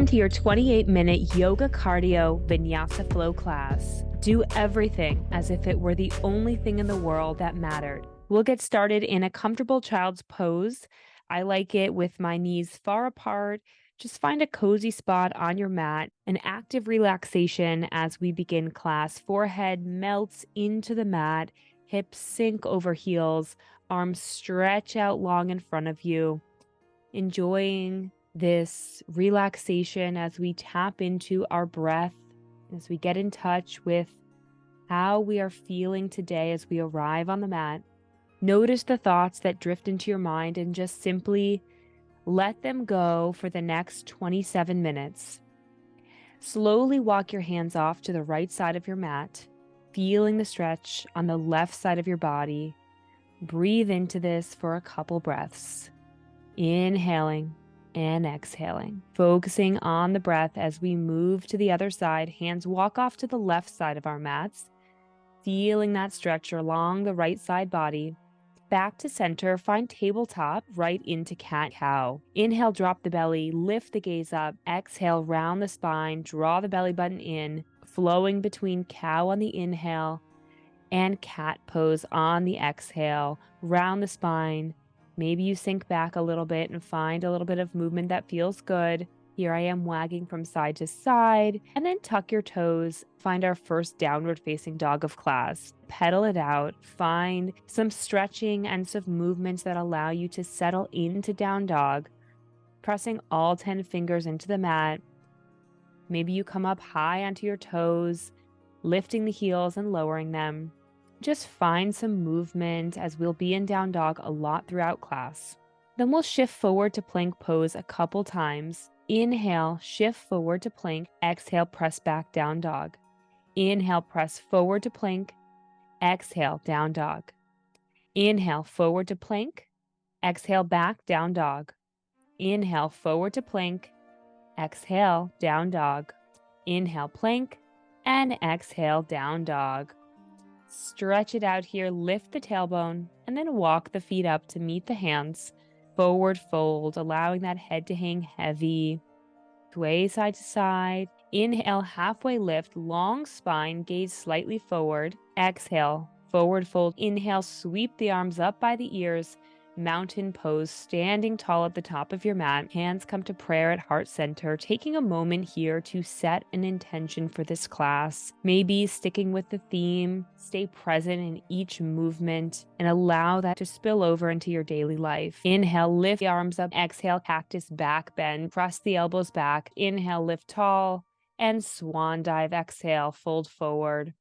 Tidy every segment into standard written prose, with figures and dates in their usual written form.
Welcome to your 28-minute yoga cardio Vinyasa flow class. Do everything as if it were the only thing in the world that mattered. We'll get started in a comfortable child's pose. I like it with my knees far apart. Just find a cozy spot on your mat, an active relaxation as we begin class. Forehead melts into the mat, hips sink over heels, arms stretch out long in front of you. Enjoying this relaxation as we tap into our breath, as we get in touch with how we are feeling today as we arrive on the mat. Notice the thoughts that drift into your mind and just simply let them go for the next 27 minutes. Slowly walk your hands off to the right side of your mat, feeling the stretch on the left side of your body. Breathe into this for a couple breaths. Inhaling and exhaling, focusing on the breath as we move to the other side. Hands walk off to the left side of our mats, feeling that stretch along the right side body. Back to center, find tabletop, right into cat-cow. Inhale, drop the belly, lift the gaze up. Exhale, round the spine, draw the belly button in, flowing between cow on the inhale and cat pose on the exhale. Round the spine. Maybe you sink back a little bit and find a little bit of movement that feels good. Here I am wagging from side to side, and then tuck your toes. Find our first downward facing dog of class. Pedal it out. Find some stretching and some movements that allow you to settle into down dog, pressing all 10 fingers into the mat. Maybe you come up high onto your toes, lifting the heels and lowering them. Just find some movement as we'll be in down dog a lot throughout class. Then we'll shift forward to plank pose a couple times. Inhale, shift forward to plank. Exhale, press back down dog. Inhale, press forward to plank. Exhale, down dog. Inhale, forward to plank. Exhale, back, down dog. Inhale, forward to plank. Exhale, down dog. Inhale, plank. And exhale, down dog. Stretch it out here, lift the tailbone, and then walk the feet up to meet the hands. Forward fold, allowing that head to hang heavy. Sway side to side. Inhale, halfway lift, long spine, gaze slightly forward. Exhale, forward fold. Inhale, sweep the arms up by the ears. Mountain pose, standing tall at the top of your mat. Hands come to prayer at heart center, taking a moment here to set an intention for this class. Maybe sticking with the theme, stay present in each movement, and allow that to spill over into your daily life. Inhale, lift the arms up. Exhale, cactus back bend. Press the elbows back. Inhale, lift tall, and swan dive. Exhale, fold forward.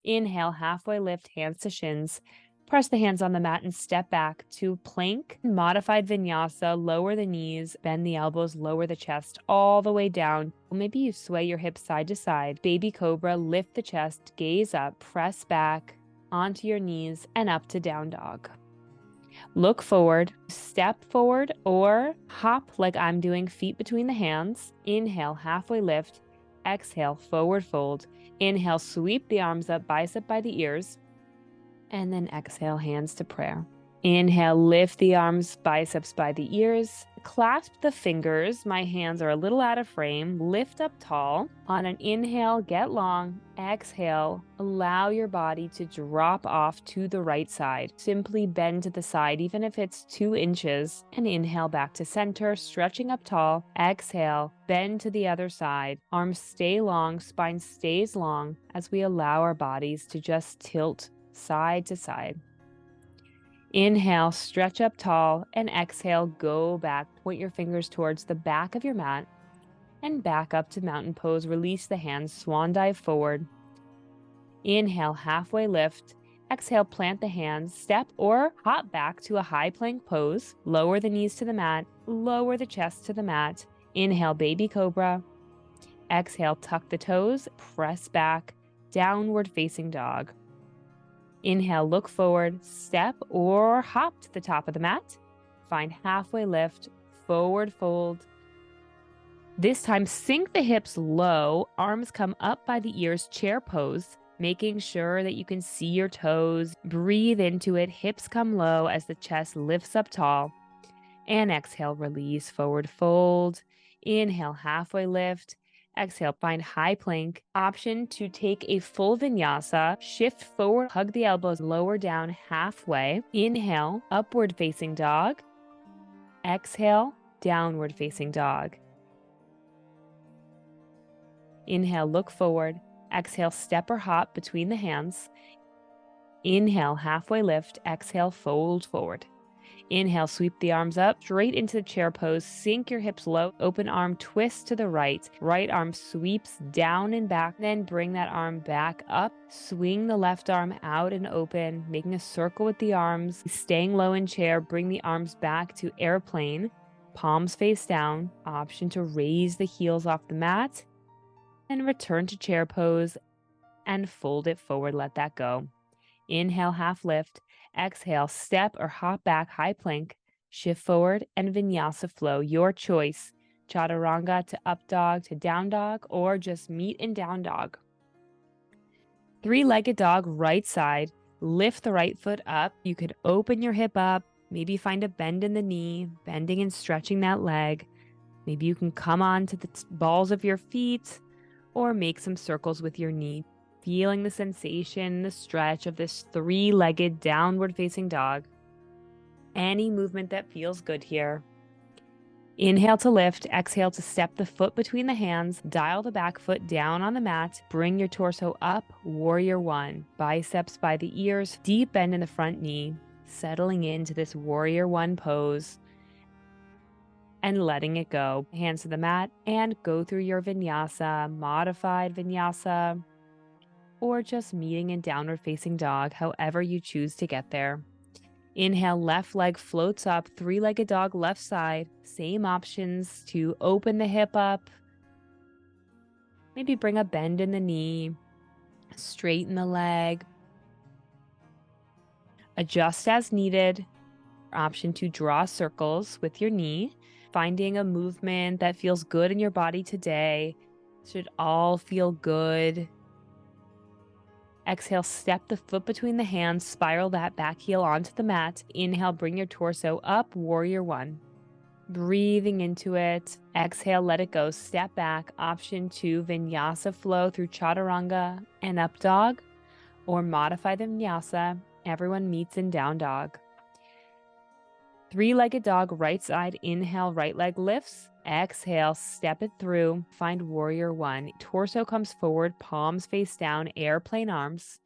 Inhale, halfway lift, hands to shins. Press the hands on the mat and step back to plank. Modified vinyasa, lower the knees, bend the elbows, lower the chest all the way down. Maybe you sway your hips side to side. Baby cobra, lift the chest, gaze up, press back onto your knees and up to down dog. Look forward, step forward or hop like I'm doing, feet between the hands. Inhale, halfway lift. Exhale, forward fold. Inhale, sweep the arms up, bicep by the ears. And then exhale, hands to prayer. Inhale, lift the arms, biceps by the ears. Clasp the fingers. My hands are a little out of frame. Lift up tall. On an inhale, get long. Exhale, allow your body to drop off to the right side. Simply bend to the side, even if it's 2 inches. And inhale back to center, stretching up tall. Exhale, bend to the other side. Arms stay long, spine stays long as we allow our bodies to just tilt side to side. Inhale, stretch up tall, and exhale, go back. Point your fingers towards the back of your mat and back up to mountain pose. Release the hands, swan dive forward. Inhale, halfway lift. Exhale, plant the hands, step or hop back to a high plank pose. Lower the knees to the mat, lower the chest to the mat. Inhale, baby cobra. Exhale, tuck the toes, press back, downward facing dog. Inhale, look forward, step or hop to the top of the mat. Find halfway lift, forward fold. This time, sink the hips low, arms come up by the ears, chair pose, making sure that you can see your toes. Breathe into it, hips come low as the chest lifts up tall. And exhale, release, forward fold. Inhale, halfway lift. Exhale, find high plank. Option to take a full vinyasa, shift forward, hug the elbows, lower down halfway. Inhale, upward facing dog. Exhale, downward facing dog. Inhale, look forward. Exhale, step or hop between the hands. Inhale, halfway lift. Exhale, fold forward. Inhale, sweep the arms up, straight into the chair pose. Sink your hips low. Open arm twist to the right. Right arm sweeps down and back. Then bring that arm back up. Swing the left arm out and open, making a circle with the arms. Staying low in chair, bring the arms back to airplane. Palms face down. Option to raise the heels off the mat. And return to chair pose and fold it forward. Let that go. Inhale, half lift. Exhale, step or hop back, high plank, shift forward, and vinyasa flow. Your choice. Chaturanga to up dog to down dog, or just meet in down dog. Three-legged dog, right side. Lift the right foot up. You could open your hip up, maybe find a bend in the knee, bending and stretching that leg. Maybe you can come on to the balls of your feet or make some circles with your knee. Feeling the sensation, the stretch of this three-legged downward facing dog. Any movement that feels good here. Inhale to lift, exhale to step the foot between the hands, dial the back foot down on the mat, bring your torso up, warrior one. Biceps by the ears, deep bend in the front knee, settling into this warrior one pose and letting it go. Hands to the mat and go through your vinyasa, modified vinyasa, or just meeting in downward facing dog, however you choose to get there. Inhale, left leg floats up, three-legged dog, left side. Same options to open the hip up. Maybe bring a bend in the knee, straighten the leg. Adjust as needed. Option to draw circles with your knee, finding a movement that feels good in your body today. Should all feel good. Exhale, step the foot between the hands, spiral that back heel onto the mat. Inhale, bring your torso up, warrior one. Breathing into it. Exhale, let it go. Step back. Option two, vinyasa flow through chaturanga and up dog, or modify the vinyasa. Everyone meets in down dog. Three-legged dog, right side. Inhale, right leg lifts. Exhale, step it through. Find warrior one. Torso comes forward, palms face down, airplane arms.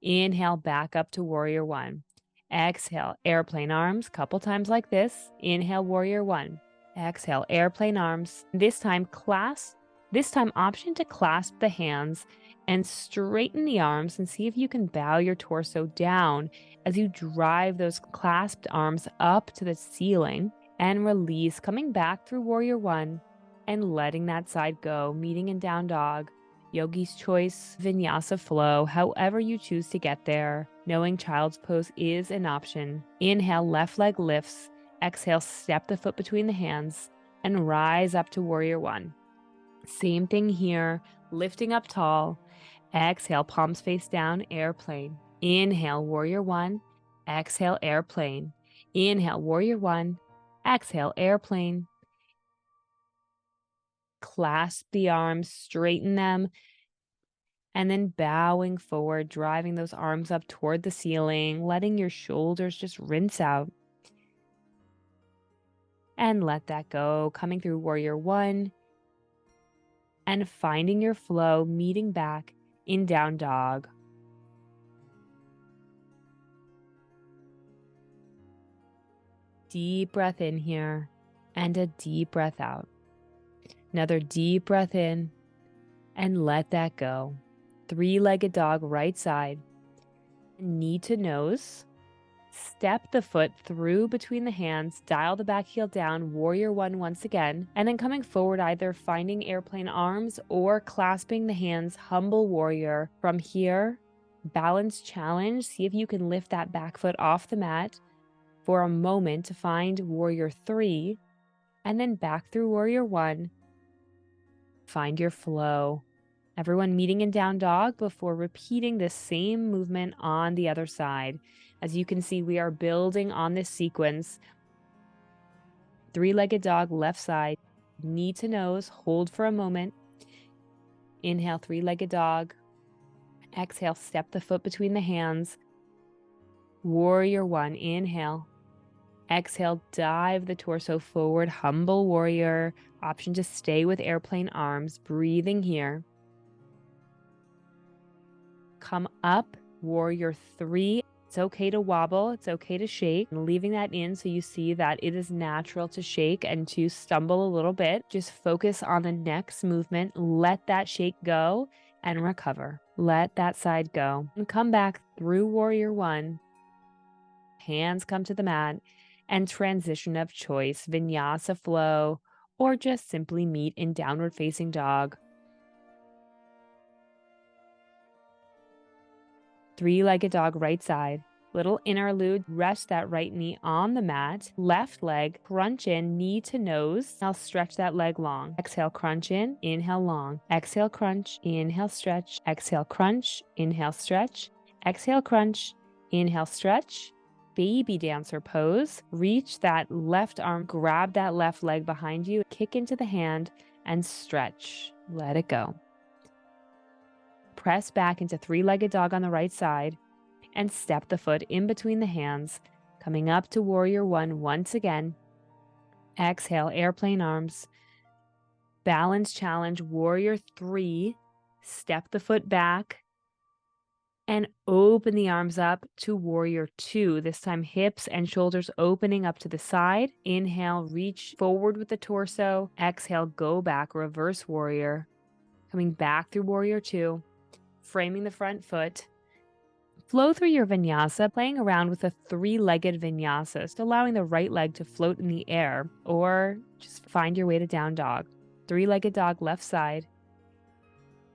Inhale, back up to warrior one. Exhale, airplane arms, couple times like this. Inhale, warrior one. Exhale, airplane arms. This time option to clasp the hands and straighten the arms and see if you can bow your torso down as you drive those clasped arms up to the ceiling and release, coming back through warrior one and letting that side go, meeting in down dog. Yogi's choice, vinyasa flow, however you choose to get there. Knowing child's pose is an option. Inhale, left leg lifts. Exhale, step the foot between the hands and rise up to warrior one. Same thing here, lifting up tall. Exhale, palms face down, airplane. Inhale, warrior one. Exhale, airplane. Inhale, warrior one. Exhale, airplane. Clasp the arms, straighten them, and then bowing forward, driving those arms up toward the ceiling, letting your shoulders just rinse out. And let that go, coming through warrior one and finding your flow, meeting back in down dog. Deep breath in here and a deep breath out. Another deep breath in and let that go. Three-legged dog, right side. Knee to nose. Step the foot through between the hands, dial the back heel down, warrior one once again, and then coming forward, either finding airplane arms or clasping the hands, humble warrior. From here, balance challenge. See if you can lift that back foot off the mat for a moment to find warrior three, and then back through warrior one. Find your flow. Everyone meeting in down dog before repeating the same movement on the other side. As you can see, we are building on this sequence. Three-legged dog, left side, knee to nose, hold for a moment. Inhale, three-legged dog. Exhale, step the foot between the hands. Warrior one, inhale. Exhale, dive the torso forward, humble warrior. Option to stay with airplane arms, breathing here. Come up, warrior three. It's okay to wobble, it's okay to shake. Leaving that in so you see that it is natural to shake and to stumble a little bit. Just focus on the next movement. Let that shake go and recover. Let that side go. And come back through warrior one. Hands come to the mat and transition of choice, vinyasa flow, or just simply meet in downward facing dog. Three-legged dog, right side. Little interlude, rest that right knee on the mat. Left leg, crunch in, knee to nose. Now stretch that leg long. Exhale, crunch in, inhale long. Exhale, crunch, inhale, stretch. Exhale, crunch, inhale, stretch. Exhale, crunch, inhale, stretch. Baby dancer pose. Reach that left arm, grab that left leg behind you, kick into the hand, and stretch. Let it go. Press back into three-legged dog on the right side and step the foot in between the hands, coming up to warrior one once again. Exhale, airplane arms. Balance challenge, warrior three. Step the foot back and open the arms up to warrior two. This time hips and shoulders opening up to the side. Inhale, reach forward with the torso. Exhale, go back, reverse warrior. Coming back through warrior two. Framing the front foot. Flow through your vinyasa, playing around with a three-legged vinyasa, just allowing the right leg to float in the air, or just find your way to down dog. Three-legged dog, left side.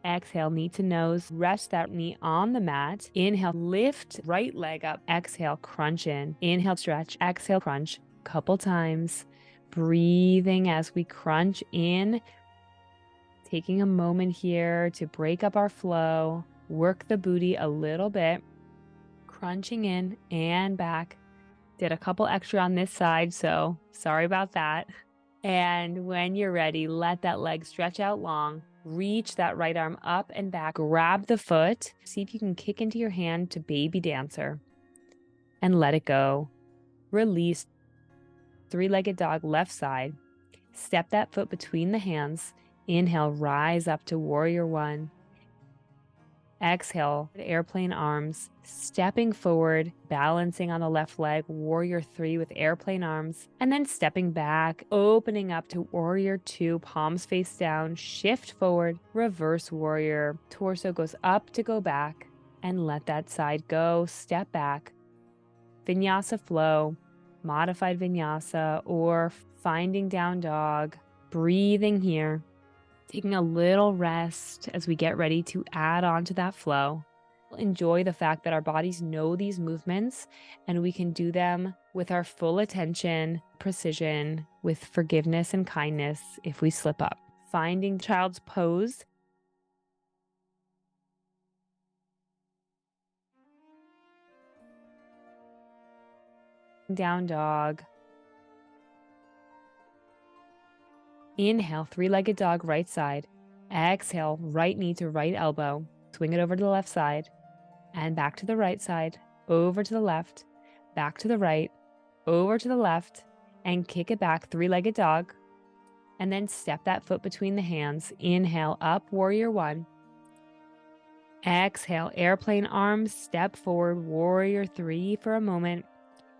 Exhale, knee to nose, rest that knee on the mat. Inhale, lift right leg up. Exhale, crunch in. Inhale, stretch. Exhale, crunch. Couple times. Breathing as we crunch in. Taking a moment here to break up our flow, work the booty a little bit, crunching in and back. Did a couple extra on this side, so sorry about that. And when you're ready, let that leg stretch out long, reach that right arm up and back, grab the foot, see if you can kick into your hand to baby dancer, and let it go. Release, three-legged dog, left side. Step that foot between the hands. Inhale, rise up to warrior one. Exhale, airplane arms, stepping forward, balancing on the left leg, warrior three with airplane arms, and then stepping back, opening up to warrior two, palms face down, shift forward, reverse warrior, torso goes up to go back, and let that side go, step back. Vinyasa flow, modified vinyasa, or finding down dog, breathing here. Taking a little rest as we get ready to add on to that flow. Enjoy the fact that our bodies know these movements and we can do them with our full attention, precision, with forgiveness and kindness if we slip up. Finding child's pose. Down dog. Inhale, three-legged dog, right side. Exhale, right knee to right elbow. Swing it over to the left side and back to the right side, over to the left, back to the right, over to the left, and kick it back, three-legged dog. And then step that foot between the hands. Inhale, up, warrior one. Exhale, airplane arms, step forward, warrior three for a moment,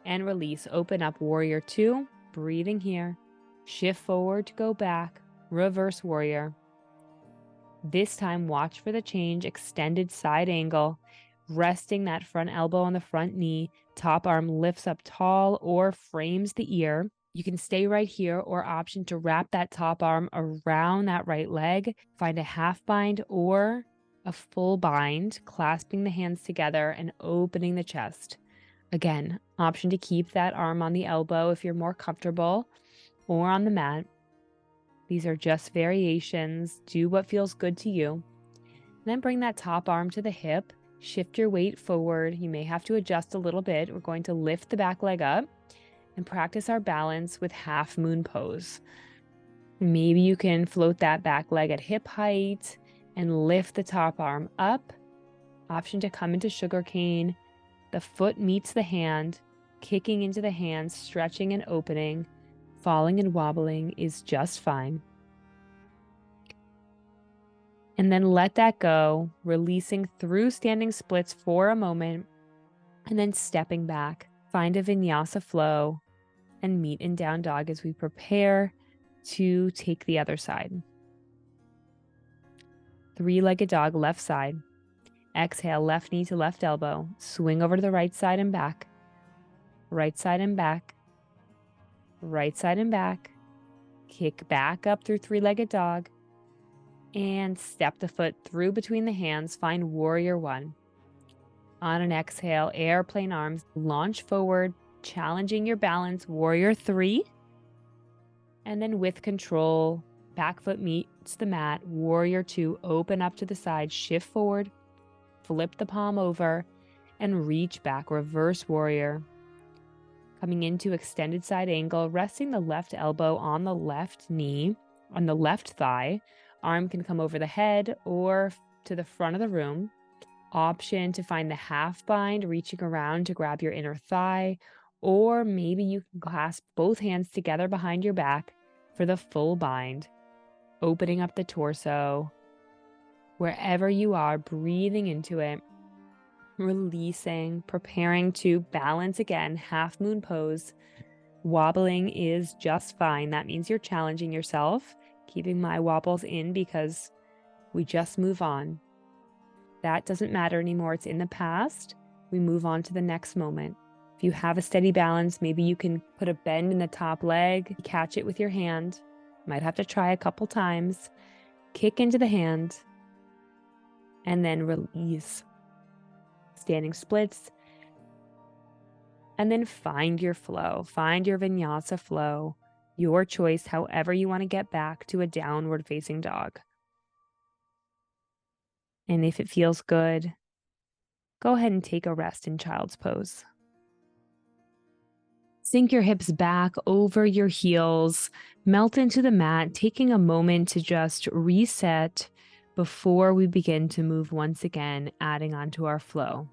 and release. Open up, warrior two, breathing here. Shift forward to go back, reverse warrior. This time, watch for the change, extended side angle, resting that front elbow on the front knee, top arm lifts up tall or frames the ear. You can stay right here or option to wrap that top arm around that right leg, find a half bind or a full bind, clasping the hands together and opening the chest. Again, option to keep that arm on the elbow if you're more comfortable, or on the mat. These are just variations. Do what feels good to you. Then bring that top arm to the hip. Shift your weight forward. You may have to adjust a little bit. We're going to lift the back leg up and practice our balance with half moon pose. Maybe you can float that back leg at hip height and lift the top arm up. Option to come into sugar cane. The foot meets the hand, kicking into the hands, stretching and opening, falling and wobbling is just fine. And then let that go, releasing through standing splits for a moment, and then stepping back. Find a vinyasa flow and meet in down dog as we prepare to take the other side. Three-legged dog, left side. Exhale, left knee to left elbow. Swing over to the right side and back. Right side and back. Right side and back. Kick back up through three-legged dog. And step the foot through between the hands. Find warrior one. On an exhale, airplane arms. Launch forward, challenging your balance. Warrior three. And then with control, back foot meets the mat. Warrior two, open up to the side. Shift forward. Flip the palm over and reach back, reverse warrior. Coming into extended side angle, resting the left elbow on the left knee, on the left thigh. Arm can come over the head or to the front of the room. Option to find the half bind, reaching around to grab your inner thigh, or maybe you can clasp both hands together behind your back for the full bind, opening up the torso. Wherever you are, breathing into it, releasing, preparing to balance again, half moon pose. Wobbling is just fine. That means you're challenging yourself, keeping my wobbles in because we just move on. That doesn't matter anymore. It's in the past. We move on to the next moment. If you have a steady balance, maybe you can put a bend in the top leg, catch it with your hand. Might have to try a couple times. Kick into the hand. And then release. Standing splits. And then find your flow. Find your vinyasa flow. Your choice, however you want to get back to a downward facing dog. And if it feels good, go ahead and take a rest in child's pose. Sink your hips back over your heels. Melt into the mat, taking a moment to just reset before we begin to move once again, adding onto our flow.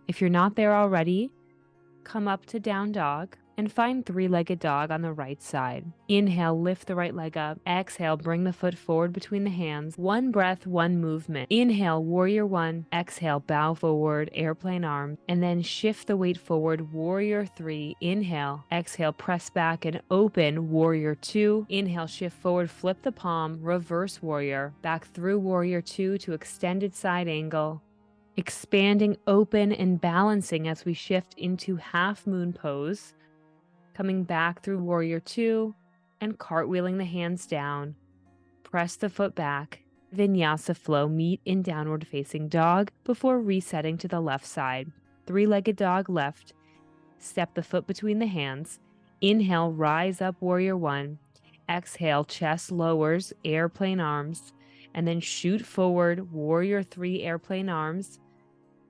If you're not there already, come up to down dog and find three-legged dog on the right side. Inhale, lift the right leg up. Exhale, bring the foot forward between the hands. One breath, one movement. Inhale, warrior one. Exhale, bow forward, airplane arms, and then shift the weight forward, warrior three. Inhale, exhale, press back and open, warrior two. Inhale, shift forward, flip the palm, reverse warrior. Back through warrior two to extended side angle. Expanding, open, and balancing as we shift into half moon pose. Coming back through warrior two and cartwheeling the hands down. Press the foot back. Vinyasa flow, meet in downward facing dog before resetting to the left side. Three-legged dog left. Step the foot between the hands. Inhale, rise up, warrior one. Exhale, chest lowers, airplane arms. And then shoot forward, warrior three, airplane arms.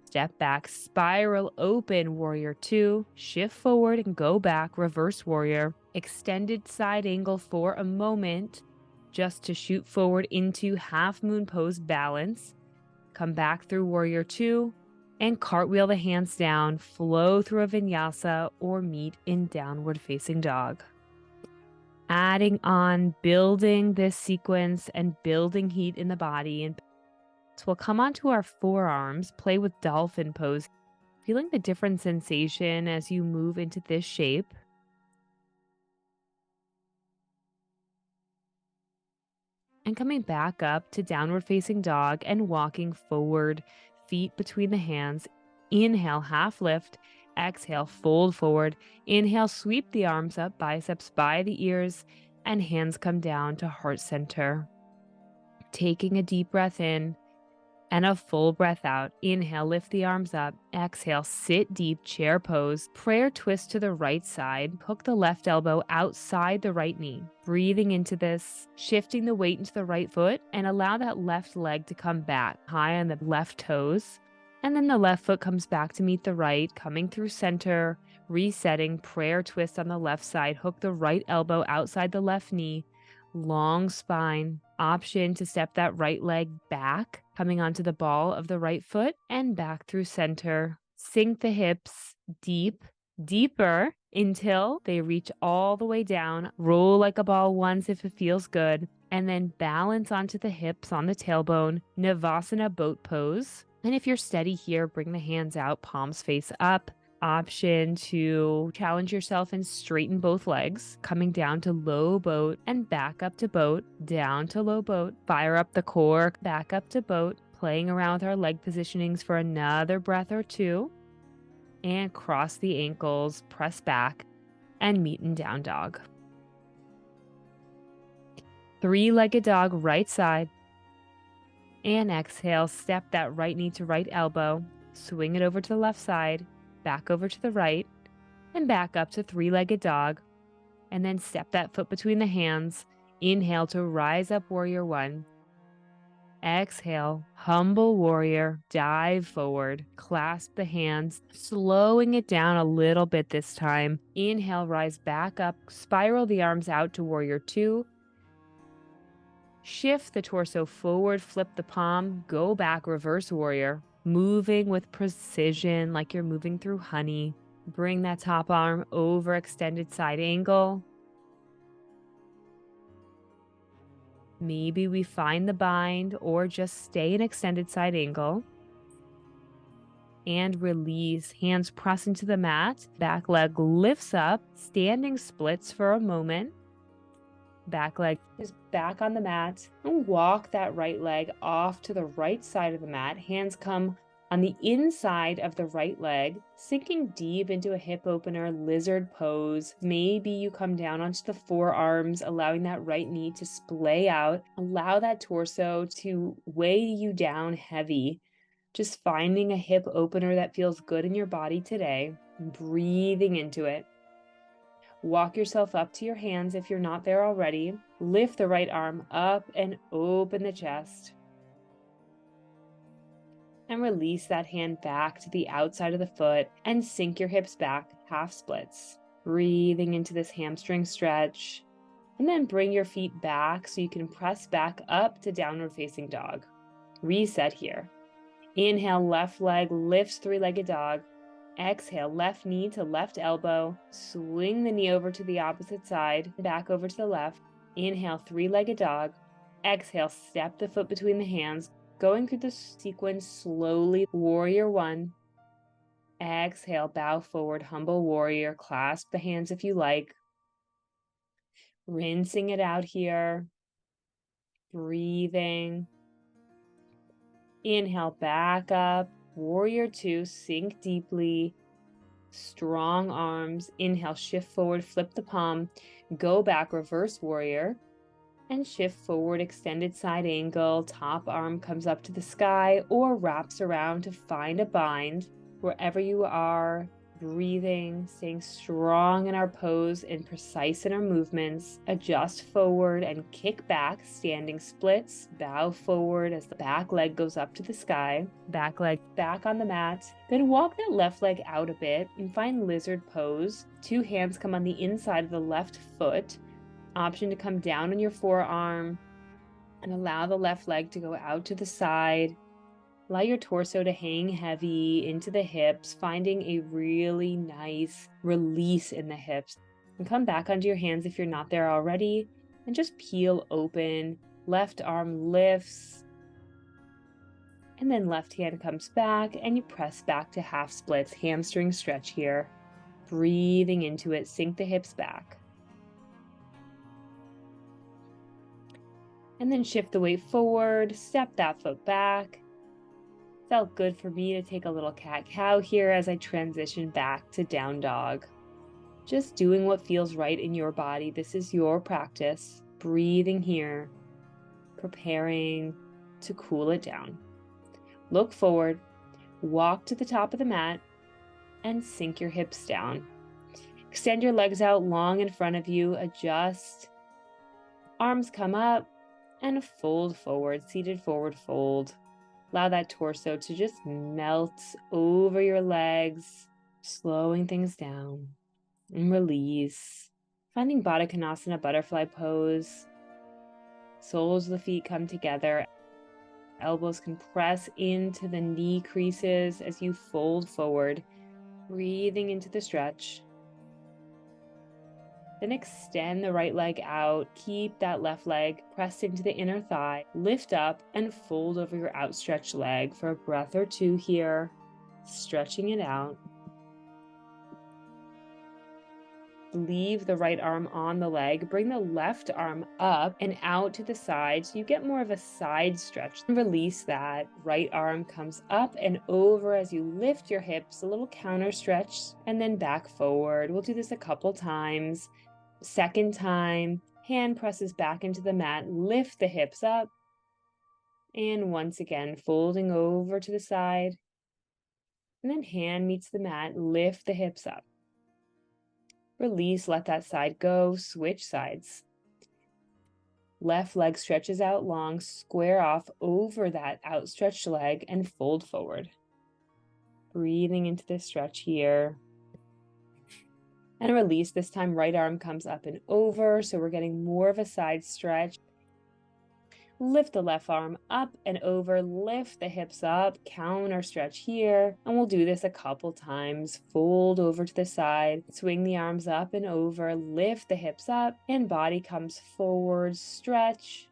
Step back, spiral open, warrior two, shift forward and go back, reverse warrior, extended side angle for a moment, just to shoot forward into half moon pose balance. Come back through warrior two and cartwheel the hands down, flow through a vinyasa or meet in downward facing dog. Adding on, building this sequence and building heat in the body. And so we'll come onto our forearms, play with dolphin pose, feeling the different sensation as you move into this shape. And coming back up to downward facing dog and walking forward, feet between the hands. Inhale, half lift. Exhale, fold forward. Inhale, sweep the arms up, biceps by the ears, and hands come down to heart center. Taking a deep breath in. And a full breath out. Inhale, lift the arms up. Exhale, sit deep, chair pose. Prayer twist to the right side. Hook the left elbow outside the right knee. Breathing into this, shifting the weight into the right foot, and allow that left leg to come back high on the left toes. And then the left foot comes back to meet the right, coming through center, Resetting, prayer twist on the left side. Hook the right elbow outside the left knee. Long spine. Option to step that right leg back, coming onto the ball of the right foot and back through center. Sink the hips deep, deeper until they reach all the way down. Roll like a ball once if it feels good, and then balance onto the hips on the tailbone. Navasana boat pose. And if you're steady here, bring the hands out, palms face up. Option to challenge yourself and straighten both legs, coming down to low boat and back up to boat, down to low boat. Fire up the core, back up to boat, playing around with our leg positionings for another breath or two. And cross the ankles, press back, and meet in down dog. 3-legged dog, right side. And exhale, step that right knee to right elbow, swing it over to the left side, back over to the right, and back up to 3-legged dog. And then step that foot between the hands. Inhale to rise up, warrior one. Exhale, humble warrior, dive forward, clasp the hands, slowing it down a little bit this time. Inhale, rise back up, spiral the arms out to warrior two. Shift the torso forward, flip the palm, go back, reverse warrior. Moving with precision like you're moving through honey. Bring that top arm over, extended side angle. Maybe we find the bind or just stay in extended side angle. And release. Hands press into the mat. Back leg lifts up. Standing splits for a moment. Back leg is back on the mat. And walk that right leg off to the right side of the mat. Hands come on the inside of the right leg, sinking deep into a hip opener, lizard pose. Maybe you come down onto the forearms, allowing that right knee to splay out. Allow that torso to weigh you down heavy. Just finding a hip opener that feels good in your body today, breathing into it. Walk yourself up to your hands if you're not there already. Lift the right arm up and open the chest. And release that hand back to the outside of the foot and sink your hips back, half splits. Breathing into this hamstring stretch. And then bring your feet back so you can press back up to downward facing dog. Reset here. Inhale, left leg lifts 3-legged dog. Exhale, left knee to left elbow. Swing the knee over to the opposite side, back over to the left. Inhale, 3-legged dog. Exhale, step the foot between the hands. Going through the sequence slowly, warrior one. Exhale, bow forward, humble warrior. Clasp the hands if you like. Rinsing it out here. Breathing. Inhale, back up. Warrior two, sink deeply. Strong arms. Inhale, shift forward, flip the palm. Go back, reverse warrior. And shift forward, extended side angle. Top arm comes up to the sky or wraps around to find a bind. Wherever you are, breathing, staying strong in our pose and precise in our movements. Adjust forward and kick back, standing splits. Bow forward as the back leg goes up to the sky. Back leg back on the mat. Then walk that left leg out a bit and find lizard pose. 2 hands come on the inside of the left foot. Option to come down on your forearm and allow the left leg to go out to the side. Allow your torso to hang heavy into the hips, finding a really nice release in the hips. And come back onto your hands if you're not there already, and just peel open. Left arm lifts, and then left hand comes back, and you press back to half splits, hamstring stretch here. Breathing into it, sink the hips back. And then shift the weight forward, step that foot back. Felt good for me to take a little cat-cow here as I transition back to down dog. Just doing what feels right in your body. This is your practice. Breathing here, preparing to cool it down. Look forward, walk to the top of the mat, and sink your hips down. Extend your legs out long in front of you, adjust. Arms come up and fold forward, seated forward fold. Allow that torso to just melt over your legs. Slowing things down and release. Finding Baddha Konasana, butterfly pose. Soles of the feet come together. Elbows can press into the knee creases as you fold forward, breathing into the stretch. Then extend the right leg out. Keep that left leg pressed into the inner thigh. Lift up and fold over your outstretched leg for a breath or two here, stretching it out. Leave the right arm on the leg. Bring the left arm up and out to the side so you get more of a side stretch. Release that. Right arm comes up and over as you lift your hips, a little counter stretch, and then back forward. We'll do this a couple times. Second time, hand presses back into the mat, lift the hips up, and once again, folding over to the side, and then hand meets the mat, lift the hips up. Release, let that side go, switch sides. Left leg stretches out long, square off over that outstretched leg and fold forward. Breathing into this stretch here. And release, this time right arm comes up and over, so we're getting more of a side stretch. Lift the left arm up and over, lift the hips up, counter stretch here, and we'll do this a couple times. Fold over to the side, swing the arms up and over, lift the hips up, and body comes forward, stretch,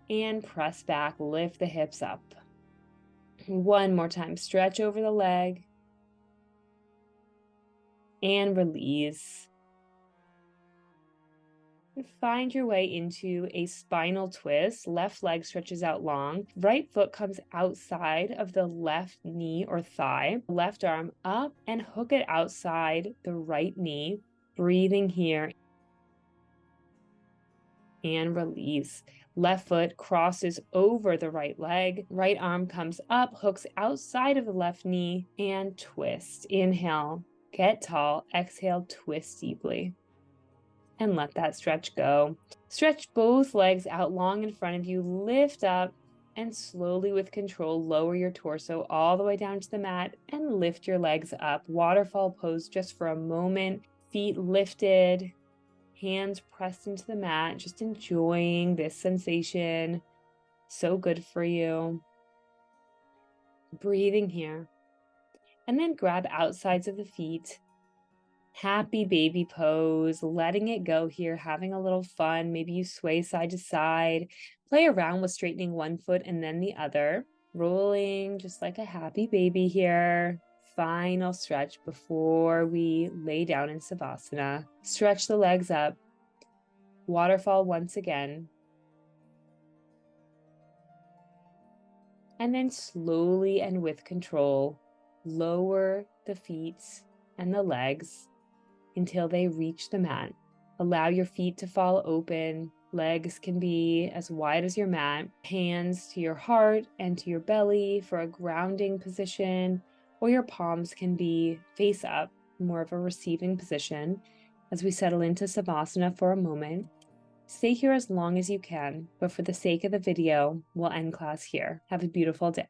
and press back, lift the hips up. One more time, stretch over the leg, and release. And find your way into a spinal twist. Left leg stretches out long. Right foot comes outside of the left knee or thigh. Left arm up and hook it outside the right knee. Breathing here. And release. Left foot crosses over the right leg. Right arm comes up, hooks outside of the left knee, and twist. Inhale, get tall. Exhale, twist deeply. And let that stretch go. Stretch both legs out long in front of you, lift up, and slowly with control, lower your torso all the way down to the mat and lift your legs up. Waterfall pose just for a moment, feet lifted, hands pressed into the mat, just enjoying this sensation. So good for you. Breathing here. And then grab outsides of the feet. Happy baby pose, letting it go here, having a little fun. Maybe you sway side to side, play around with straightening one foot and then the other, rolling just like a happy baby here. Final stretch before we lay down in Savasana. Stretch the legs up. Waterfall once again. And then slowly and with control, lower the feet and the legs until they reach the mat. Allow your feet to fall open. Legs can be as wide as your mat. Hands to your heart and to your belly for a grounding position, or your palms can be face up, more of a receiving position. As we settle into Savasana for a moment, stay here as long as you can, but for the sake of the video, we'll end class here. Have a beautiful day.